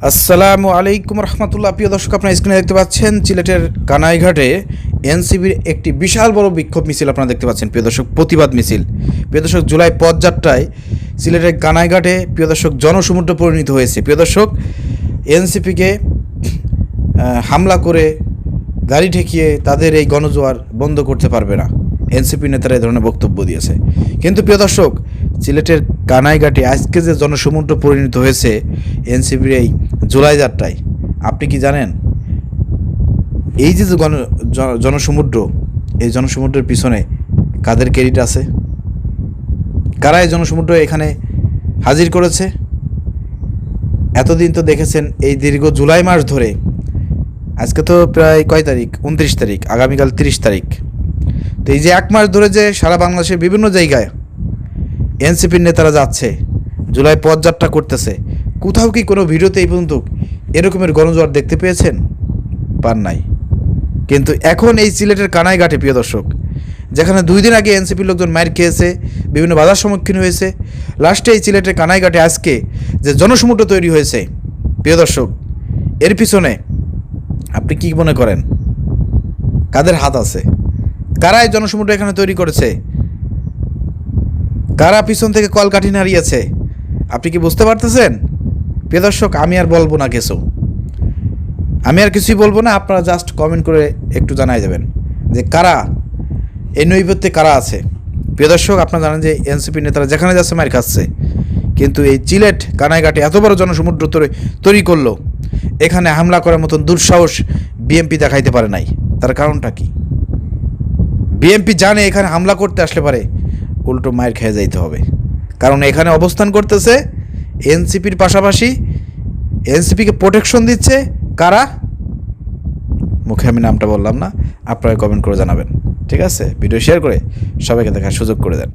আসসালামু আলাইকুম রহমতুল্লাহ। প্রিয় দর্শক, আপনারা স্ক্রিনে দেখতে পাচ্ছেন সিলেটের কানাইঘাটে এনসিপির একটি বিশাল বড় বিক্ষোভ মিছিল আপনারা দেখতে পাচ্ছেন। প্রিয় দর্শক, প্রতিবাদ মিছিল। প্রিয় দর্শক, জুলাই পদযাত্রায় সিলেটের কানাইঘাটে প্রিয় দর্শক জনসমুদ্র পরিণত হয়েছে। প্রিয় দর্শক, এনসিপিকে হামলা করে গাড়ি ঠেকিয়ে তাদের এই গণজোয়ার বন্ধ করতে পারবে না, এনসিপি নেতারা এই ধরনের বক্তব্য দিয়েছে। কিন্তু প্রিয় দর্শক, সিলেটের কানাইঘাটে আজকে যে জনসমুদ্র পরিণত হয়েছে এনসিপির এই জুলাই যাত্রায়, আপনি কি জানেন এই যে জনসমুদ্র, এই জনসমুদ্রের পিছনে কাদের ক্রেডিট আছে? কারা এই জনসমুদ্র এখানে হাজির করেছে? এতদিন তো দেখেছেন এই দীর্ঘ জুলাই মাস ধরে, আজকে তো প্রায় কয় তারিখ? 29 তারিখ, আগামীকাল 30 তারিখ। তো এই যে এক মাস ধরে যে সারা বাংলাদেশের বিভিন্ন জায়গায় এনসিপির নেতারা যাচ্ছে, জুলাই পদযাত্রা করতেছে, কোথাও কি কোনো ভিডিওতে এই পর্যন্ত এরকমের গণজোয়ার দেখতে পেয়েছেন? পান নাই। কিন্তু এখন এই সিলেটের কানাইঘাটে প্রিয় দর্শক, যেখানে 2 দিন আগে এনসিপির লোকজন মার খেয়েছে, বিভিন্ন বাধার সম্মুখীন হয়েছে, লাস্টে এই সিলেটের কানাইঘাটে আজকে যে জনসমুদ্র তৈরি হয়েছে প্রিয় দর্শক, এর পিছনে আপনি কি মনে করেন কাদের হাত আছে? কারা এই জনসমুদ্র এখানে তৈরি করেছে? কারা পিছন থেকে কলকাঠি নাড়িয়েছে? আপনি কি বুঝতে পারতেছেন? প্রিয় দর্শক, আমি আর বলবো না কিছু, আমি আর কিছুই বলবো না। আপনারা জাস্ট কমেন্ট করে একটু জানাই দেবেন যে কারা এই নৈপথ্যে কারা আছে। প্রিয় দর্শক, আপনারা জানেন যে এনসিপি নেতারা যেখানে যাচ্ছে মার খাচ্ছে, কিন্তু এই সিলেট কানাইঘাটে এত বড় জনসমুদ্র তৈরি করলো, এখানে হামলা করার মতন দুঃসাহস বিএমপি দেখাইতে পারে নাই। তার কারণটা কি? বিএমপি জানে এখানে হামলা করতে আসলে পারে উল্টো মায়ের খেয়ে যাইতে হবে, কারণ এখানে অবস্থান করতেছে এনসিপির পাশাপাশি এনসিপিকে প্রোটেকশন দিচ্ছে কারা? মুখে আমি নামটা বললাম না, আপনারা কমেন্ট করে জানাবেন। ঠিক আছে, ভিডিও শেয়ার করে সবাইকে দেখার সুযোগ করে দেন।